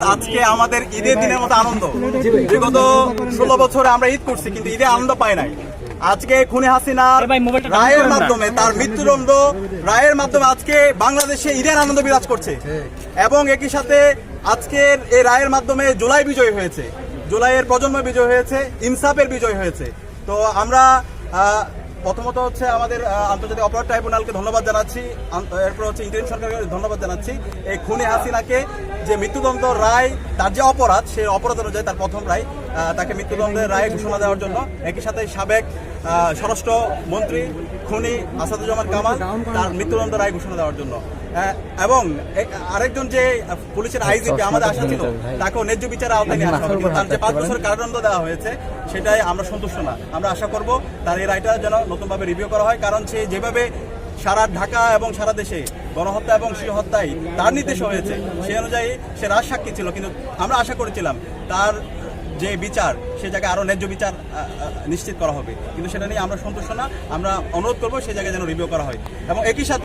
আজকে আমাদের ঈদের দিনের মতো আনন্দ। বিগত 16 বছরে আমরা ঈদ করছি, কিন্তু ঈদে আনন্দ পাই নাই। আজকে খুনি হাসিনার রায়ের মাধ্যমে, তার মৃত্যুদণ্ড রায়ের মাধ্যমে আজকে বাংলাদেশে ঈদের আনন্দ বিরাজ করছে। এবং একই সাথে আজকের এই রায়ের মাধ্যমে জুলাই বিজয় হয়েছে, জুলাইয়ের প্রজন্ম বিজয় হয়েছে, ইনসাফের বিজয় হয়েছে। তো আমরা প্রথমত হচ্ছে আমাদের আন্তর্জাতিক অপরাধ ট্রাইব্যুনালকে ধন্যবাদ জানাচ্ছি, এরপর হচ্ছে ইন্টারিম সরকারকে ধন্যবাদ জানাচ্ছি। এই খুনি হাসিনাকে যে মৃত্যুদণ্ড রায়, তার যে অপরাধ, সেই অপরাধ অনুযায়ী তার প্রথম রায়, তাকে মৃত্যুদণ্ডের রায় ঘোষণা দেওয়ার জন্য। একই সাথে সাবেক স্বরাষ্ট্র মন্ত্রী খুনি আসাদুজ্জামান কামাল, তার মৃত্যুদণ্ড রায় ঘোষণা দেওয়ার জন্য। এবং আরেকজন যে পুলিশের আইজিপি আমাদের আশা ছিল, তাকেও ন্যায্য বিচারের আওতায় নিয়ে আসা হবে। তার যে 5 বছরের কারাদণ্ড দেওয়া হয়েছে, সেটাই আমরা সন্তুষ্ট না। আমরা আশা করব তার এই রায়টা যেন নতুনভাবে রিভিউ করা হয়, কারণ সে যেভাবে সারা ঢাকা এবং সারা দেশে গণহত্যা এবং শিশু হত্যায় তার নির্দেশ হয়েছে, সেই অনুযায়ী সে রাজসাক্ষী ছিল। কিন্তু আমরা আশা করেছিলাম তার যে বিচার, সে জায়গায় আরও ন্যায্য বিচার নিশ্চিত করা হবে, কিন্তু সেটা নিয়ে আমরা সন্তুষ্ট না। আমরা অনুরোধ করবো সেই জায়গায় যেন রিভিউ করা হয়। এবং একই সাথে